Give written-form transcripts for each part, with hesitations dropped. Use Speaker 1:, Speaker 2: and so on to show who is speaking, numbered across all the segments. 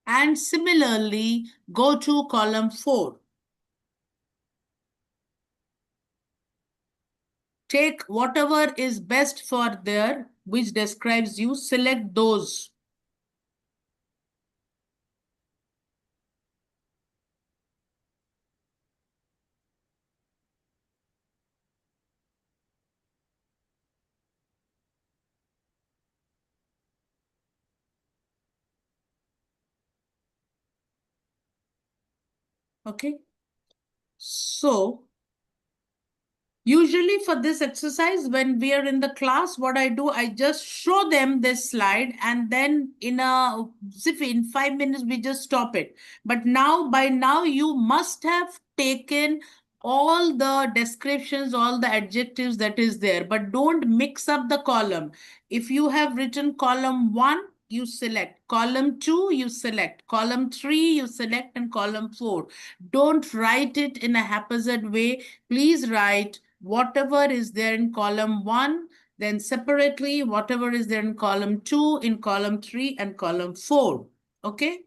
Speaker 1: And similarly, go to column 4. Take whatever is best for there, which describes you, select those. Okay. So usually for this exercise, when we are in the class, what I do, I just show them this slide and then in 5 minutes, we just stop it. But now, by now, you must have taken all the descriptions, all the adjectives that is there, but don't mix up the column. If you have written column 1, you select. Column 2, you select. Column 3, you select, and column 4. Don't write it in a haphazard way. Please write whatever is there in column 1, then separately whatever is there in column 2, in column 3, and column 4. Okay.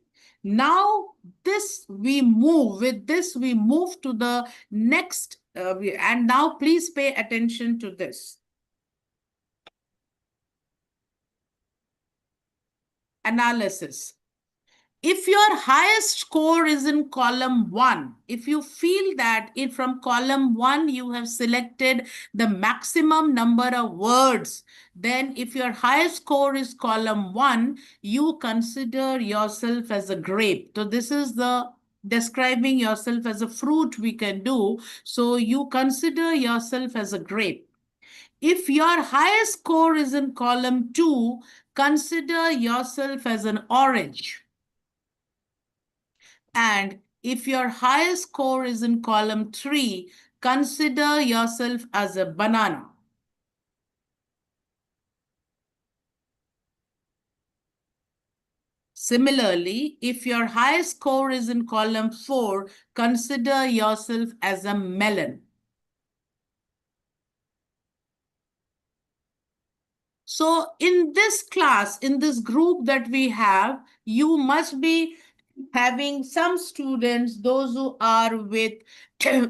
Speaker 1: Now with this we move to the next, and now please pay attention to this. Analysis. If your highest score is in column 1, if you feel that if from column 1 you have selected the maximum number of words, then if your highest score is column 1, you consider yourself as a grape. So this is the describing yourself as a fruit we can do. So you consider yourself as a grape. If your highest score is in column 2, consider yourself as an orange. And if your highest score is in column 3, consider yourself as a banana. Similarly, if your highest score is in column 4, consider yourself as a melon. So in this class, in this group that we have, you must be having some students, those who are with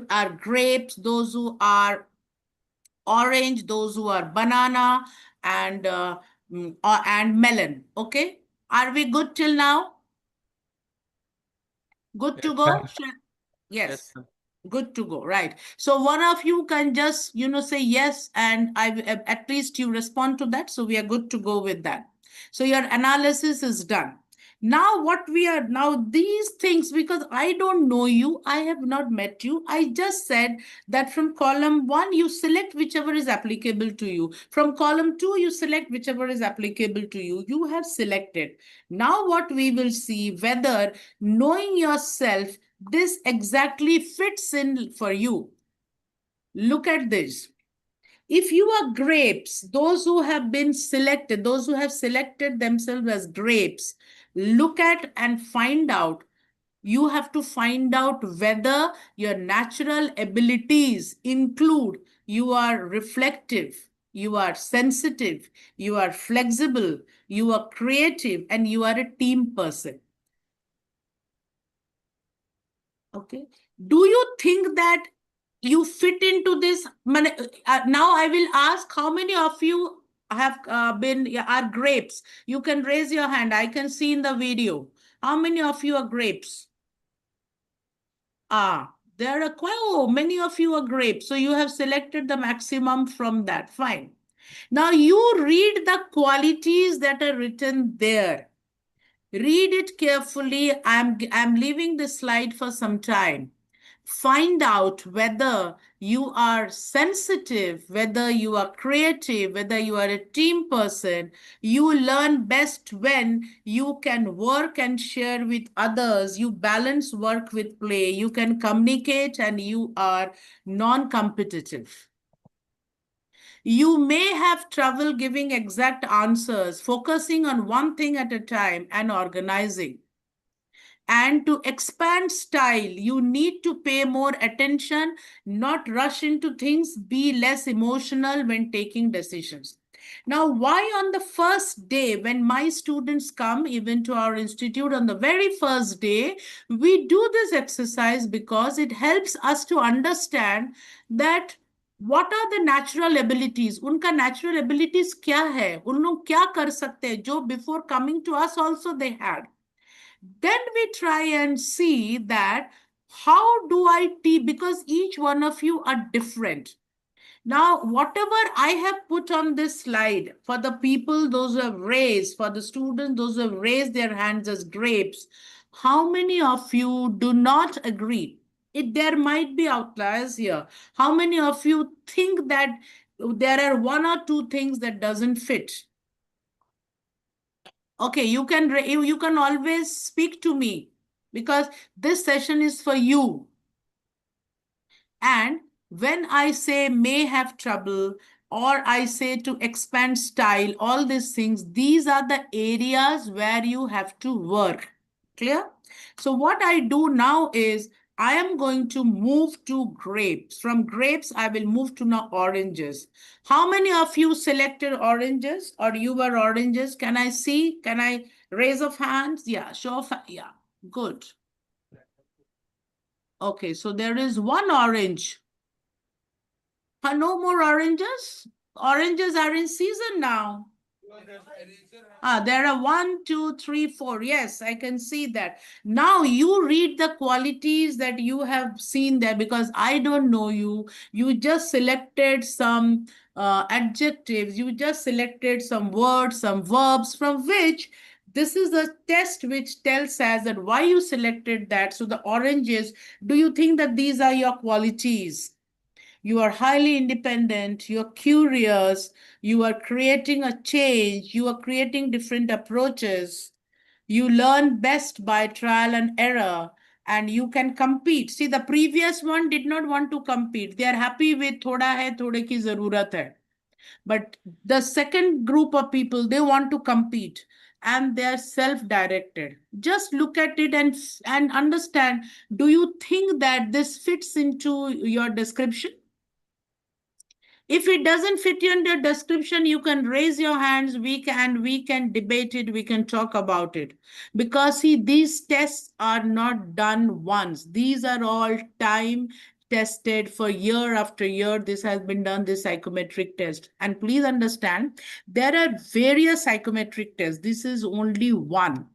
Speaker 1: are grapes, those who are orange, those who are banana, and melon. Okay, are we good till now? Good to
Speaker 2: Yes,
Speaker 1: go?
Speaker 2: ma'am. Yes,
Speaker 1: Yes.
Speaker 2: ma'am.
Speaker 1: Good to go. Right. So one of you can just, say yes, and at least you respond to that. So we are good to go with that. So your analysis is done. Now, these things, because I don't know you, I have not met you. I just said that from column 1, you select whichever is applicable to you. From column 2, you select whichever is applicable to you. You have selected. Now, what we will see whether knowing yourself, this exactly fits in for you. Look at this. If you are grapes, those who have been selected, those who have selected themselves as grapes, look at and find out. You have to find out whether your natural abilities include you are reflective, you are sensitive, you are flexible, you are creative, and you are a team person. Okay. Do you think that you fit into this? Now I will ask how many of you have are grapes. You can raise your hand. I can see in the video. How many of you are grapes? There are quite many of you are grapes. So you have selected the maximum from that. Fine. Now you read the qualities that are written there. Read it carefully. I'm leaving the slide for some time. Find out whether you are sensitive, whether you are creative, whether you are a team person. You learn best when you can work and share with others. You balance work with play. You can communicate and you are non-competitive. You may have trouble giving exact answers, focusing on one thing at a time and organizing. And to expand style, you need to pay more attention, not rush into things, be less emotional when taking decisions. Now, why on the first day, when my students come even to our institute on the very first day, we do this exercise because it helps us to understand that what are the natural abilities, उनका natural abilities क्या है, उन लोग क्या कर सकते हैं, जो before coming to us also they had. Then we try and see that how do I teach, because each one of you are different. Now, whatever I have put on this slide for the people, those who have raised, for the students, those who have raised their hands as grapes, how many of you do not agree? There might be outliers here. How many of you think that there are one or two things that doesn't fit? Okay, you can always speak to me because this session is for you. And when I say may have trouble, or I say to expand style, all these things, these are the areas where you have to work. Clear? So what I do now is I am going to move to grapes. From grapes, I will move to now oranges. How many of you selected oranges or you were oranges? Can I see? Can I raise of hands? Yeah, show of, yeah, good. Okay, so there is one orange. No more oranges. Oranges are in season now. There are 1, 2, 3, 4. Yes, I can see that. Now you read the qualities that you have seen there because I don't know you. You just selected some adjectives. You just selected some words, some verbs from which this is a test which tells us that why you selected that. So the oranges, do you think that these are your qualities? You are highly independent, you're curious, you are creating a change, you are creating different approaches, you learn best by trial and error, and you can compete. See, the previous one did not want to compete. They are happy with thoda hai, thode ki zarurat hai. But the second group of people, they want to compete and they are self-directed. Just look at it and understand, do you think that this fits into your description? If it doesn't fit you in the description, you can raise your hands. We can debate it. We can talk about it. Because see, these tests are not done once. These are all time tested for year after year. This has been done, this psychometric test. And please understand, there are various psychometric tests. This is only one.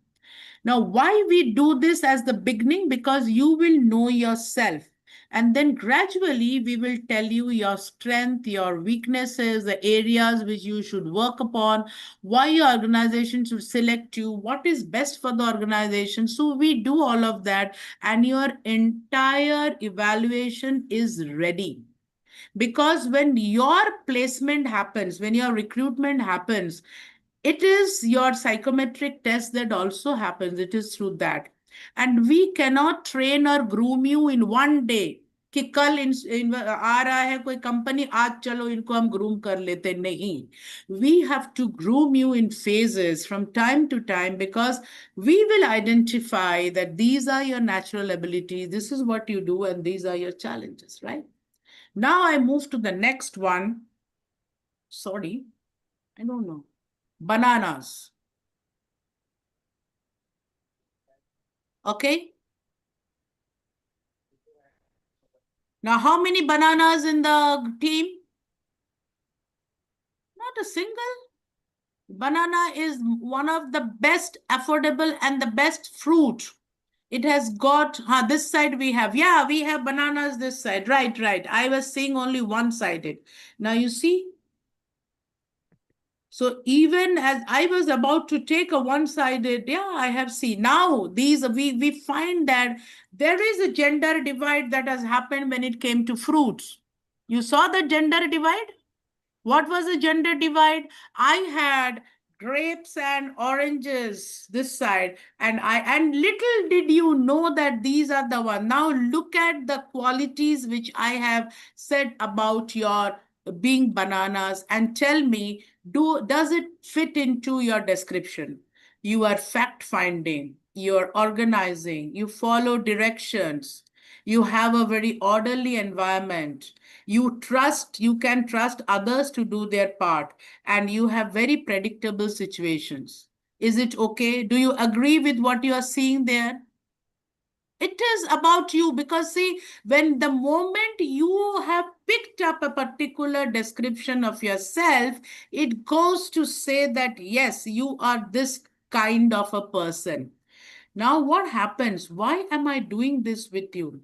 Speaker 1: Now, why we do this as the beginning? Because you will know yourself. And then gradually we will tell you your strength, your weaknesses, the areas which you should work upon, why your organization should select you, what is best for the organization. So we do all of that and your entire evaluation is ready. Because when your placement happens, when your recruitment happens, it is your psychometric test that also happens. It is through that. And we cannot train or groom you in one day. कि कल आ रहा है कोई company, आज चलो इनको हम groom कर लेते, नहीं. We have to groom you in phases from time to time because we will identify that these are your natural abilities, this is what you do, and these are your challenges, right? Now I move to the next one. Sorry, I don't know. Bananas. Okay. Now, how many bananas in the team? Not a single. Banana is one of the best affordable and the best fruit. It has got, this side we have. Yeah, we have bananas this side. Right, right. I was saying only one-sided. Now you see, so even as I was about to take a one-sided, yeah, I have seen. Now these we find that there is a gender divide that has happened when it came to fruits. You saw the gender divide? What was the gender divide? I had grapes and oranges this side, and little did you know that these are the one. Now look at the qualities which I have said about your being bananas and tell me, does it fit into your description? You are fact finding, you're organizing, you follow directions, You have a very orderly environment. You can trust others to do their part, and you have very predictable situations. Is it okay? Do you agree with what you are seeing there? It is about you, because see, when the moment you have picked up a particular description of yourself, it goes to say that yes, you are this kind of a person. Now, what happens? Why am I doing this with you?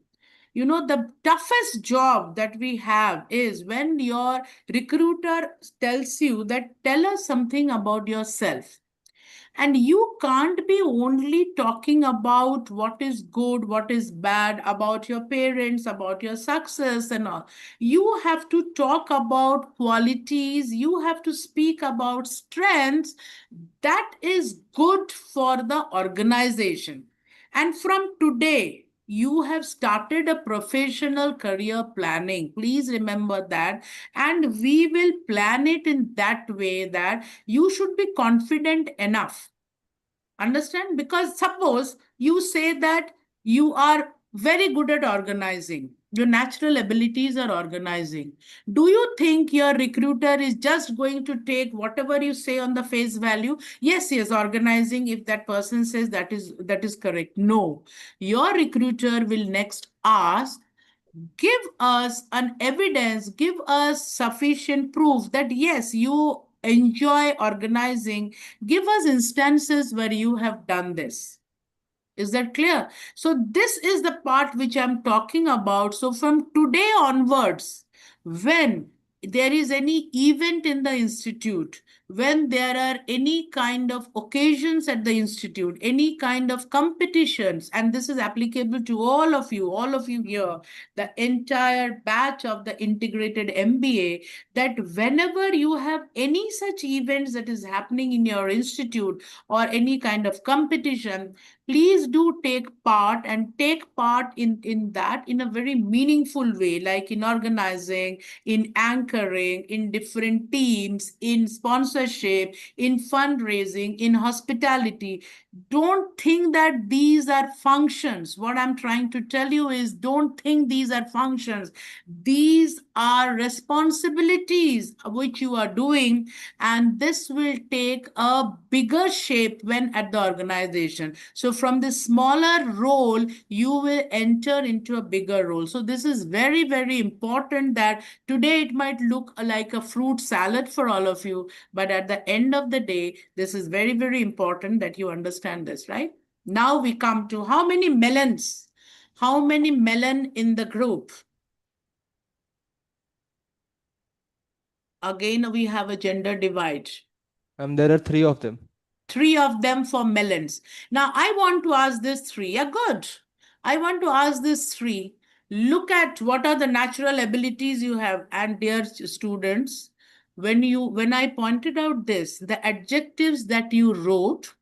Speaker 1: You know, the toughest job that we have is when your recruiter tells you that tell us something about yourself. And you can't be only talking about what is good, what is bad, about your parents, about your success, and all. You have to talk about qualities, you have to speak about strengths that is good for the organization. And from today, you have started a professional career planning. Please remember that. And we will plan it in that way that you should be confident enough. Understand? Because suppose you say that you are very good at organizing, your natural abilities are organizing. Do you think your recruiter is just going to take whatever you say on the face value? Yes, he is organizing. If that person says that is correct. No. Your recruiter will next ask, give us an evidence, give us sufficient proof that yes, you enjoy organizing. Give us instances where you have done this. Is that clear? So this is the part which I'm talking about. So from today onwards, when there is any event in the institute, when there are any kind of occasions at the institute, any kind of competitions, and this is applicable to all of you here, the entire batch of the integrated MBA, that whenever you have any such events that is happening in your institute or any kind of competition, please do take part, and take part in that in a very meaningful way, like in organizing, in anchoring, in different teams, in sponsorship, in fundraising, in hospitality. Don't think that these are functions. What I'm trying to tell you is, don't think these are functions. These are responsibilities which you are doing, and this will take a bigger shape when at the organization. So from the smaller role, you will enter into a bigger role. So this is very, very important, that today it might look like a fruit salad for all of you, but at the end of the day, this is very, very important that you understand this, right? Now we come to how many melons? How many melon in the group? Again, we have a gender divide.
Speaker 2: There are three of them.
Speaker 1: Three of them for melons. Now, I want to ask this three. Yeah, good. I want to ask this three. Look at what are the natural abilities you have. And dear students, when I pointed out this, the adjectives that you wrote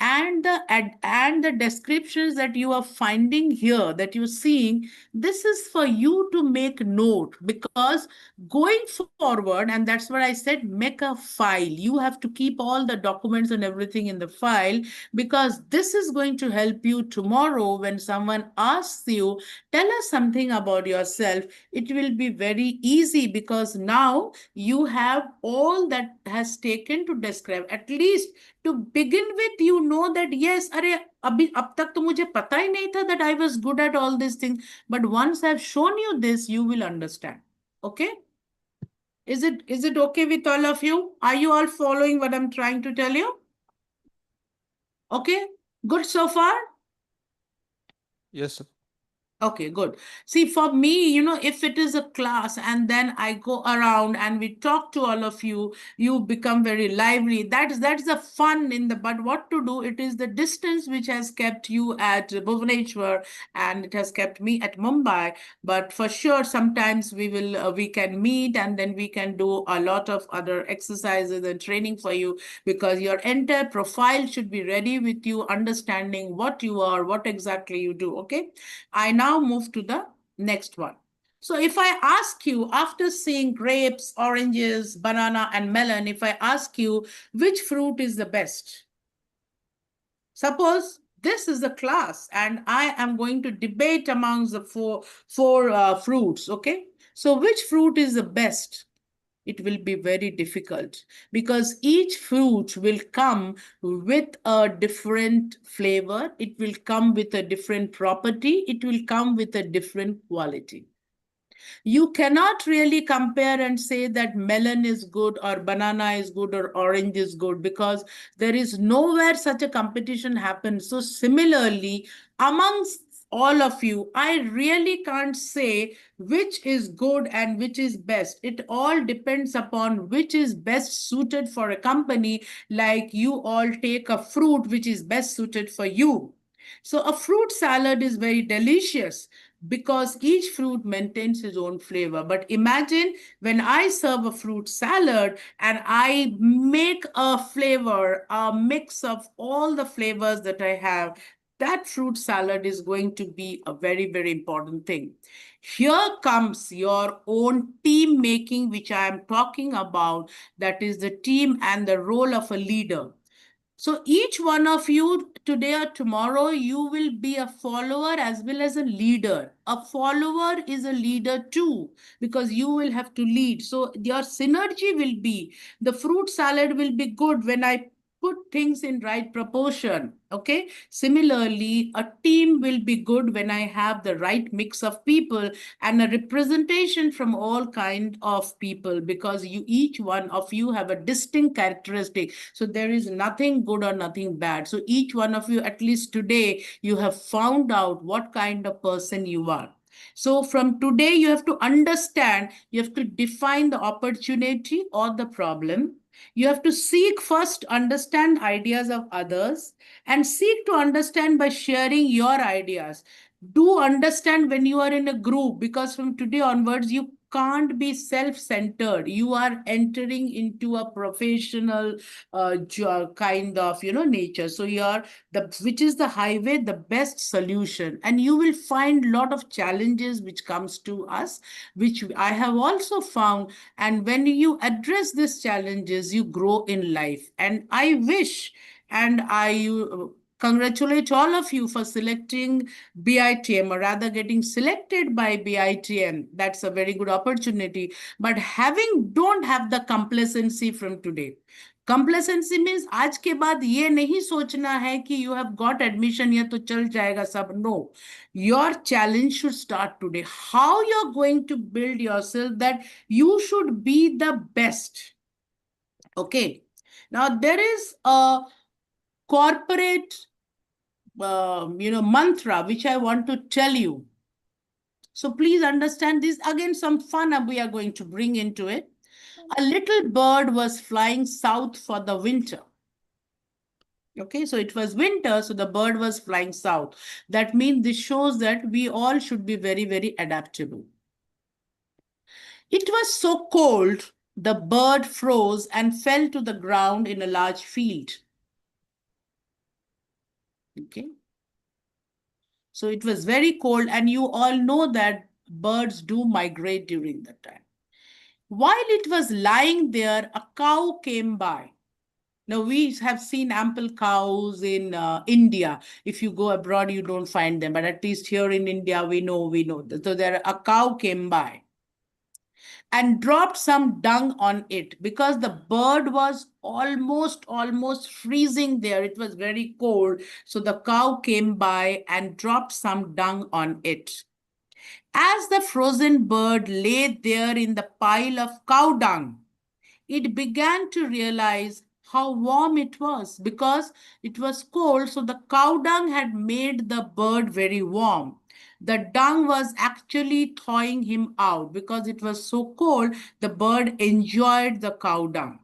Speaker 1: and the descriptions that you are finding here, that you're seeing, this is for you to make note, because going forward, and that's what I said, make a file. You have to keep all the documents and everything in the file, because this is going to help you tomorrow when someone asks you, tell us something about yourself. It will be very easy, because now you have all that has taken to describe. At least to begin with, you know that yes, अरे अभी अब तक तो मुझे पता ही नहीं था that I was good at all these things. But once I've shown you this, you will understand. Okay? Is it okay with all of you? Are you all following what I'm trying to tell you? Okay? Good so far?
Speaker 2: Yes, sir.
Speaker 1: Okay, good. See, for me, if it is a class and then I go around and we talk to all of you, you become very lively. That's the fun in the, but what to do? It is the distance which has kept you at Bhubaneswar and it has kept me at Mumbai. But for sure, sometimes we can meet and then we can do a lot of other exercises and training for you, because your entire profile should be ready with you, understanding what you are, what exactly you do. Okay. I now move to the next one. So if I ask you, after seeing grapes, oranges, banana, and melon, if I ask you which fruit is the best, suppose This is a class, and I am going to debate amongst the four fruits. Okay, so which fruit is the best? It will be very difficult because each fruit will come with a different flavor, it will come with a different property, it will come with a different quality. You cannot really compare and say that melon is good or banana is good or orange is good, because there is nowhere such a competition happens. So similarly, amongst all of you, I really can't say which is good and which is best. It all depends upon which is best suited for a company. Like you all take a fruit which is best suited for you. So a fruit salad is very delicious because each fruit maintains its own flavor. But imagine when I serve a fruit salad and I make a flavor, a mix of all the flavors that I have, that fruit salad is going to be a very, very important thing. Here comes your own team making, which I am talking about. That is the team and the role of a leader. So each one of you today or tomorrow, you will be a follower as well as a leader. A follower is a leader too, because you will have to lead. So your synergy will be, the fruit salad will be good when I put things in right proportion. Okay. Similarly, a team will be good when I have the right mix of people and a representation from all kind of people, because you, each one of you, have a distinct characteristic. So there is nothing good or nothing bad. So each one of you, at least today, you have found out what kind of person you are. So from today, you have to understand, you have to define the opportunity or the problem. You have to seek first, understand ideas of others, and seek to understand by sharing your ideas. Do understand when you are in a group, because from today onwards, you can't be self-centered. You are entering into a professional kind of nature. So you're the, which is the highway, the best solution, and you will find a lot of challenges which comes to us, which I have also found. And when you address these challenges, you grow in life. And I wish, and I congratulate all of you for selecting BITM, or rather getting selected by BITM. That's a very good opportunity. But having, don't have the complacency from today. Complacency means आज के बाद ये नहीं सोचना है कि you have got admission ये तो चल जाएगा सब. No, your challenge should start today. How you're going to build yourself, that you should be the best. Okay. Now there is a corporate mantra which I want to tell you. So please understand this. Again, some fun we are going to bring into it. A little bird was flying south for the winter. Okay, so it was winter, so the bird was flying south. That means this shows that we all should be very, very adaptable. It was so cold, the bird froze and fell to the ground in a large field. Okay. So it was very cold, and you all know that birds do migrate during that time. While it was lying there, a cow came by. Now, we have seen ample cows in India. If you go abroad, you don't find them. But at least here in India, we know. So there, a cow came by and dropped some dung on it, because the bird was almost freezing there. It was very cold. So the cow came by and dropped some dung on it. As the frozen bird lay there in the pile of cow dung, it began to realize how warm it was, because it was cold. So the cow dung had made the bird very warm. The dung was actually thawing him out, because it was so cold. The bird enjoyed the cow dung.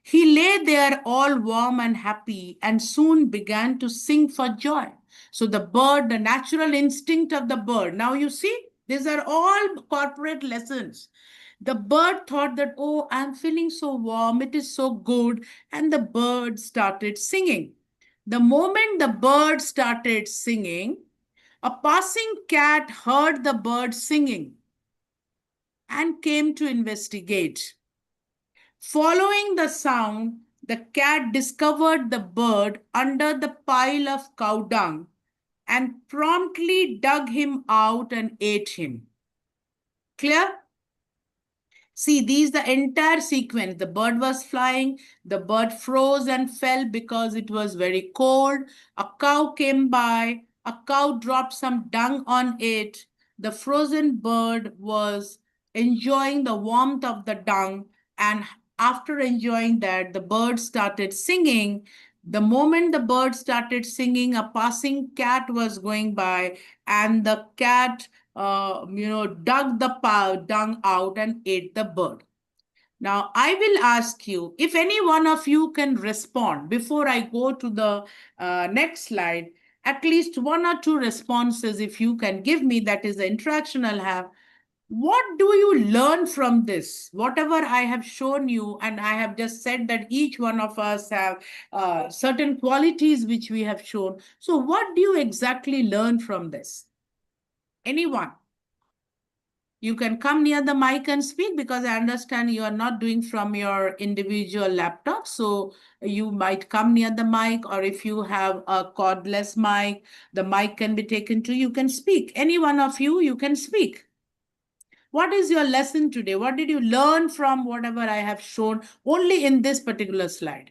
Speaker 1: He lay there all warm and happy, and soon began to sing for joy. So the bird, the natural instinct of the bird. Now you see, these are all corporate lessons. The bird thought that, oh, I'm feeling so warm, it is so good. And the bird started singing. The moment the bird started singing, a passing cat heard the bird singing and came to investigate. Following the sound, the cat discovered the bird under the pile of cow dung and promptly dug him out and ate him. Clear? See, these the entire sequence. The bird was flying, the bird froze and fell because it was very cold. A cow came by, a cow dropped some dung on it. The frozen bird was enjoying the warmth of the dung, and after enjoying that, the bird started singing. The moment the bird started singing, a passing cat was going by, and the cat dug the dung out and ate the bird. Now, I will ask you if any one of you can respond before I go to the next slide, at least one or two responses, if you can give me, that is the interaction I'll have. What do you learn from this? Whatever I have shown you, and I have just said that each one of us have certain qualities which we have shown. So, what do you exactly learn from this? Anyone? You can come near the mic and speak because I understand you are not doing from your individual laptop. So you might come near the mic, or if you have a cordless mic, the mic can be taken to you can speak. Any one of you can speak. What is your lesson today? What did you learn from whatever I have shown only in this particular slide?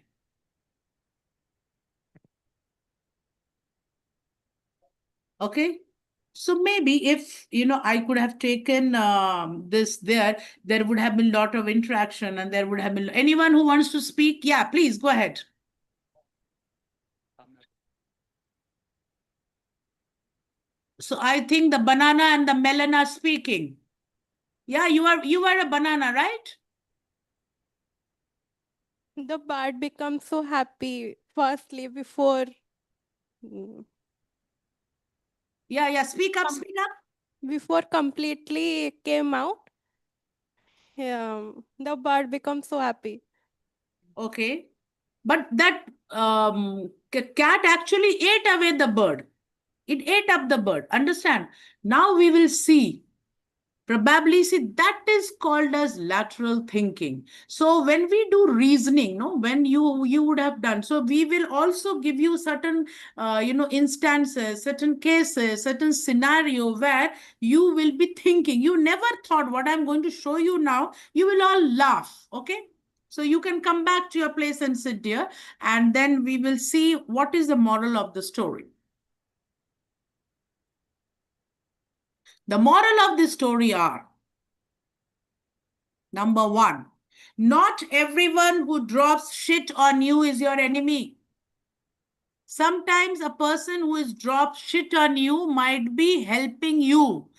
Speaker 1: Okay. So maybe if I could have taken this there would have been a lot of interaction, and there would have been anyone who wants to speak. Yeah, please go ahead. So I think the banana and the melon are speaking. Yeah, you are a banana, right?
Speaker 3: The bird becomes so happy firstly before mm,
Speaker 1: Yeah, speak up,
Speaker 3: com-
Speaker 1: speak up.
Speaker 3: before completely came out. The bird becomes so happy.
Speaker 1: Okay, but that cat actually ate away the bird. It ate up the bird. Understand? Now we will see. Probably, see, that is called as lateral thinking. So when we do reasoning, no, when you would have done, so we will also give you certain instances, certain cases, certain scenario where you will be thinking. You never thought what I'm going to show you now. You will all laugh. Okay. So you can come back to your place and sit there, and then we will see what is the moral of the story. The moral of the story are: number one, not everyone who drops shit on you is your enemy. Sometimes a person who has dropped shit on you might be helping you.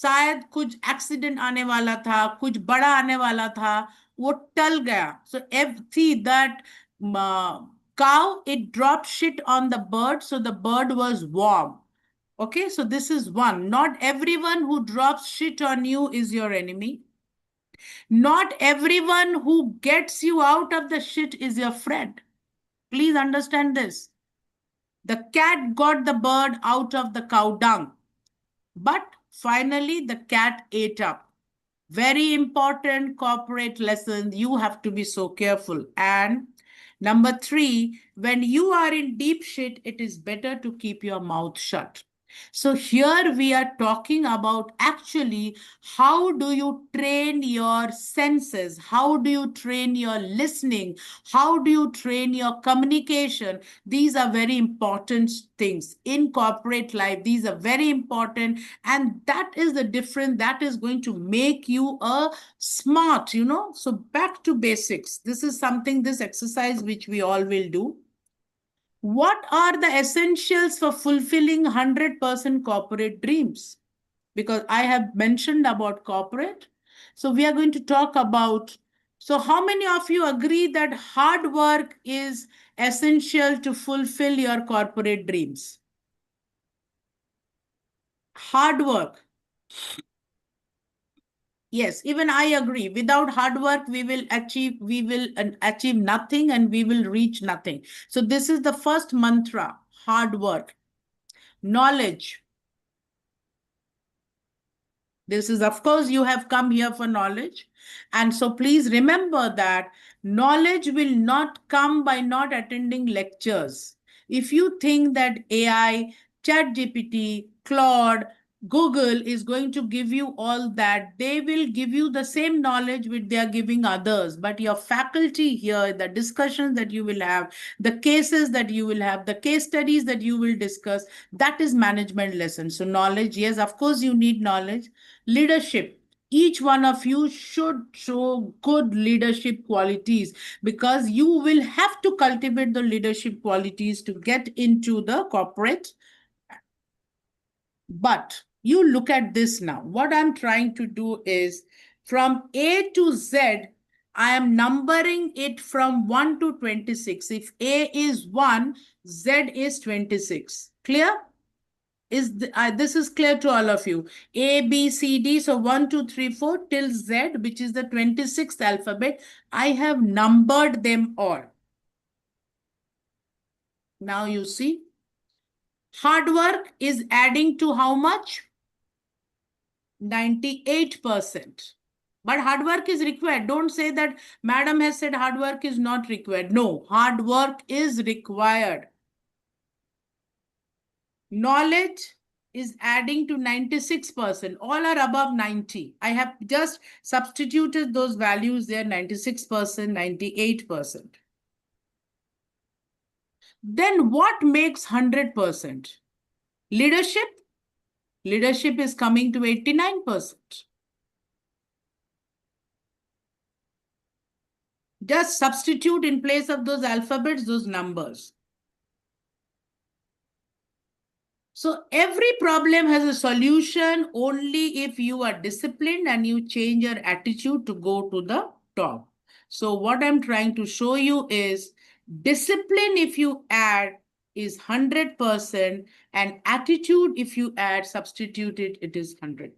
Speaker 1: शायद कुछ accident आने वाला था, कुछ बड़ा आने वाला था, वो टल गया. So see that cow, it dropped shit on the bird, so the bird was warm. Okay, so this is one. Not everyone who drops shit on you is your enemy. Not everyone who gets you out of the shit is your friend. Please understand this. The cat got the bird out of the cow dung, but finally the cat ate up. Very important corporate lesson. You have to be so careful. And number three, when you are in deep shit, it is better to keep your mouth shut. So here we are talking about actually how do you train your senses? How do you train your listening? How do you train your communication? These are very important things in corporate life. These are very important, and that is the difference that is going to make you a smart. So back to basics. This is something, this exercise which we all will do. What are the essentials for fulfilling 100% corporate dreams? Because I have mentioned about corporate. So we are going to talk about. So how many of you agree that hard work is essential to fulfill your corporate dreams? Hard work. Yes, even I agree. Without hard work, we will achieve nothing, and we will reach nothing. So this is the first mantra: hard work. Knowledge. This is, of course, you have come here for knowledge. And so please remember that knowledge will not come by not attending lectures. If you think that AI, ChatGPT, Claude, Google is going to give you all that, they will give you the same knowledge which they are giving others. But your faculty here, the discussions that you will have, the cases that you will have, the case studies that you will discuss, that is management lesson. So knowledge, yes, of course you need knowledge. Leadership, each one of you should show good leadership qualities, because you will have to cultivate the leadership qualities to get into the corporate. But you look at this now. What I'm trying to do is, from A to Z, I am numbering it from 1 to 26. If A is 1, Z is 26. Clear? This is clear to all of you? A, B, C, D. So 1, 2, 3, 4 till Z, which is the 26th alphabet. I have numbered them all. Now you see. Hard work is adding to how much? 98%. But hard work is required. Don't say that madam has said hard work is not required. No, hard work is required. Knowledge is adding to 96%. All are above 90. I have just substituted those values there, 96%, 98%. Then what makes 100%? Leadership. Leadership is coming to 89%. Just substitute in place of those alphabets, those numbers. So every problem has a solution only if you are disciplined and you change your attitude to go to the top. So what I'm trying to show you is discipline, if you add, is 100%, and attitude, if you add, substitute it, it is 100%.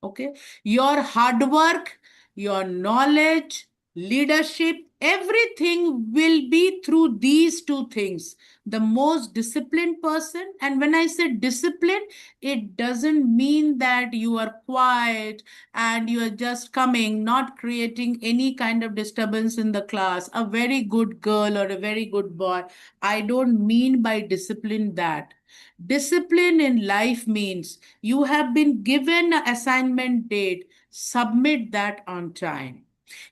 Speaker 1: Okay, your hard work, your knowledge, leadership, everything will be through these two things. The most disciplined person, and when I say discipline, it doesn't mean that you are quiet and you are just coming, not creating any kind of disturbance in the class, a very good girl or a very good boy. I don't mean by discipline that. Discipline in life means you have been given an assignment date, submit that on time.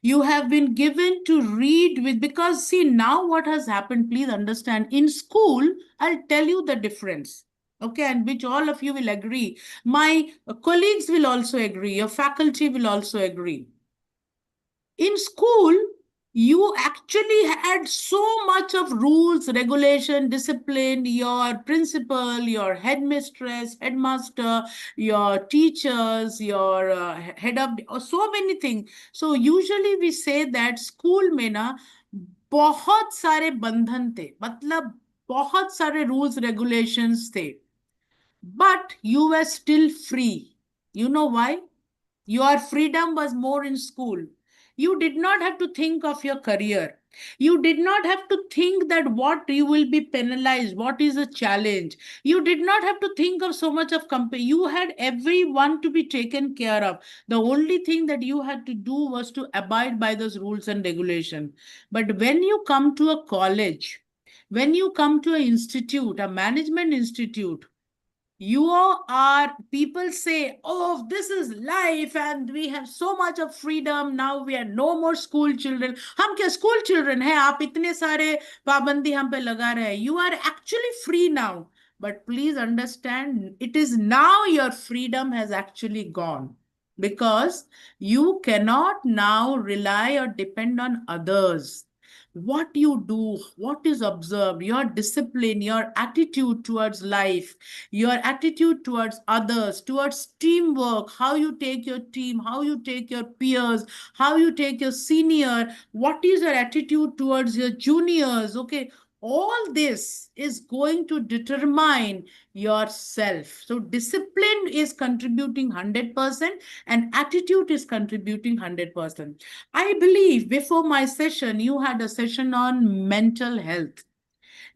Speaker 1: You have been given to read with, because see now what has happened, please understand, in school, I'll tell you the difference. Okay, and which all of you will agree. My colleagues will also agree. Your faculty will also agree. In school, you actually had so much of rules, regulation, discipline, your principal, your headmistress, headmaster, your teachers, your head of, so many things. So usually we say that school में ना बहुत सारे बंधन थे, मतलब बहुत सारे rules, regulations थे. But you were still free. You know why? Your freedom was more in school. You did not have to think of your career. You did not have to think that what you will be penalized, what is a challenge. You did not have to think of so much of company. You had everyone to be taken care of. The only thing that you had to do was to abide by those rules and regulations. But when you come to a college, when you come to an institute, a management institute, you are, people say, oh, this is life and we have so much of freedom, now we are no more school children. हम क्या school children हैं? आप इतने सारे पाबंदी हम पे लगा रहे हैं. You are actually free now, but please understand, it is now your freedom has actually gone, because you cannot now rely or depend on others. What you do, what is observed, your discipline, your attitude towards life, your attitude towards others, towards teamwork, how you take your team, how you take your peers, how you take your senior, what is your attitude towards your juniors, okay? All this is going to determine yourself. So discipline is contributing 100% and attitude is contributing 100%. I believe before my session, you had a session on mental health.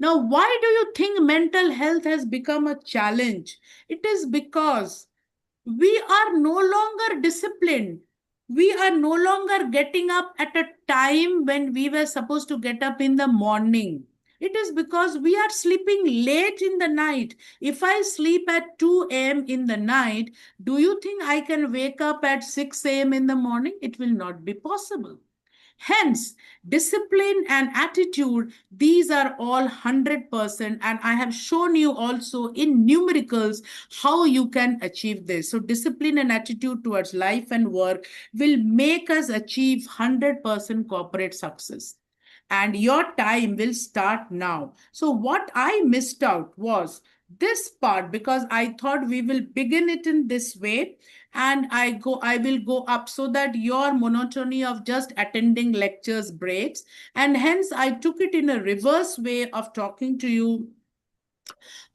Speaker 1: Now, why do you think mental health has become a challenge? It is because we are no longer disciplined. We are no longer getting up at a time when we were supposed to get up in the morning. It is because we are sleeping late in the night. If I sleep at 2 a.m. in the night, do you think I can wake up at 6 a.m. in the morning? It will not be possible. Hence, discipline and attitude, these are all 100%. And I have shown you also in numericals how you can achieve this. So, discipline and attitude towards life and work will make us achieve 100% corporate success. And your time will start now. So, what I missed out was this part because I thought we will begin it in this way and I will go up so that your monotony of just attending lectures breaks, and hence I took it in a reverse way of talking to you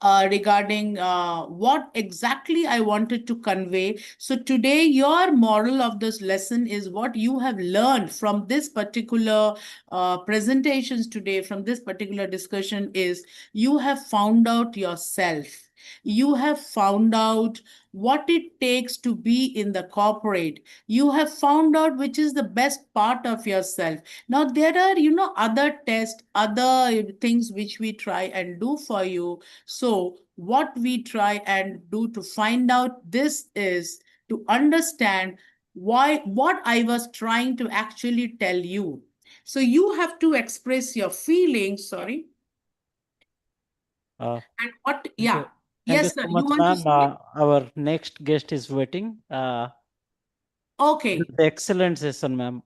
Speaker 1: regarding what exactly I wanted to convey. So, today, your moral of this lesson is what you have learned from this particular presentations today, from this particular discussion, is you have found out yourself. You have found out what it takes to be in the corporate. You have found out which is the best part of yourself. Now, there are, other tests, other things which we try and do for you. So, what we try and do to find out this is to understand why what I was trying to actually tell you. So, you have to express your feelings. Sorry.
Speaker 4: Uh,
Speaker 1: And what,
Speaker 4: thank
Speaker 1: yeah.
Speaker 4: you. Thank you
Speaker 1: Yes, sir.
Speaker 4: so
Speaker 1: You
Speaker 4: much,
Speaker 1: want to
Speaker 4: ma'am.
Speaker 1: say?
Speaker 4: Our next guest is waiting.
Speaker 1: Okay.
Speaker 4: Excellent session, ma'am.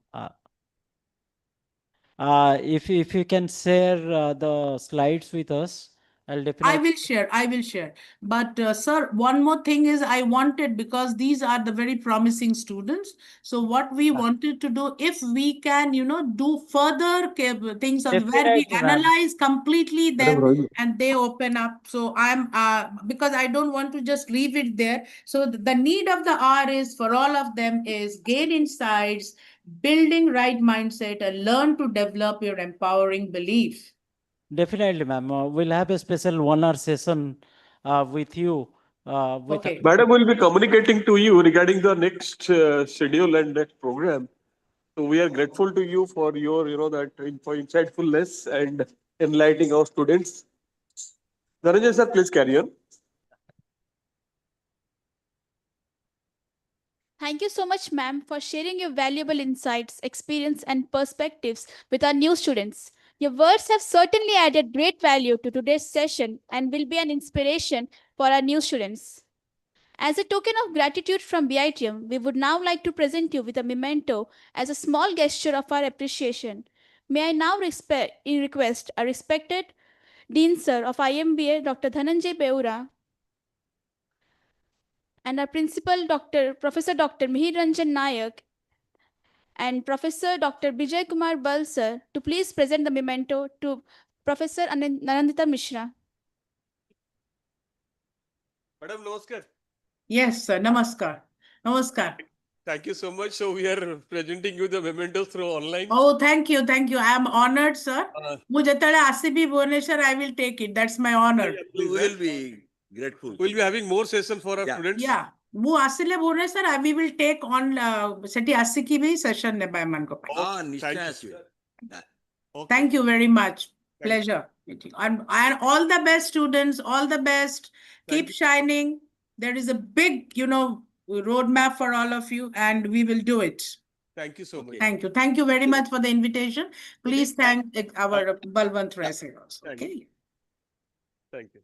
Speaker 4: If you can share the slides with us, I'll
Speaker 1: I
Speaker 4: definitely.
Speaker 1: will share. I will share. But, sir, one more thing is I wanted, because these are the very promising students. So, what we wanted to do, if we can, do further things of where we
Speaker 4: Definitely, ma'am.
Speaker 1: analyze completely
Speaker 5: Madam
Speaker 1: them
Speaker 5: Rohini.
Speaker 1: and they open up. So, because I don't want to just leave it there. So, the need of the hour is for all of them is gain insights, building right mindset, and learn to develop your empowering belief.
Speaker 4: Definitely, ma'am. We'll have a special 1 hour session with you. With
Speaker 1: Okay.
Speaker 5: Madam will be communicating to you regarding the next schedule and next program. So we are grateful to you for your, that for insightfulness and enlightening our students. Dhananjay sir, please carry on.
Speaker 6: Thank you so much, ma'am, for sharing your valuable insights, experience, and perspectives with our new students. Your words have certainly added great value to today's session and will be an inspiration for our new students. As a token of gratitude from BITM, we would now like to present you with a memento as a small gesture of our appreciation. May I now request a respected Dean Sir of IMBA, Dr. Dhananjay Beura, and our Principal, Professor Dr. Mihir Ranjan Nayak, and Professor Dr. Bijay Kumar Bal sir to please present the memento to Professor Nandita Mishra.
Speaker 5: Madam, namaskar.
Speaker 1: Yes, sir. Namaskar. Namaskar.
Speaker 5: Thank you so much. So we are presenting you the mementos through online.
Speaker 1: Oh, thank you. Thank you. I am honored, sir. ମୁଁ ଯେତେବେଳେ ଆସିବି Bhubaneswar, I will take it. That's my honor.
Speaker 5: We will be grateful. We'll be having more sessions for our students.
Speaker 1: Yeah. ମୁଁ ଆସିଲେ Bhubaneswar, we will take on ସେଠି ଆସିକି ବି session ନେବା ଏମାନଙ୍କ ପାଇଁ.
Speaker 5: ନିଶ୍ଚୟ ଆସିବେ.
Speaker 1: Thank you very much.
Speaker 5: Thank you.
Speaker 1: Pleasure meeting. And all the best, students. All the best. Keep
Speaker 5: you.
Speaker 1: shining. There is a big, roadmap for all of you, and we will do it.
Speaker 5: Thank you so much.
Speaker 1: Thank you. Thank you very much for the invitation. Please thank our Balwant Rai sir also.
Speaker 5: Thank you.
Speaker 1: Okay.
Speaker 5: Thank you.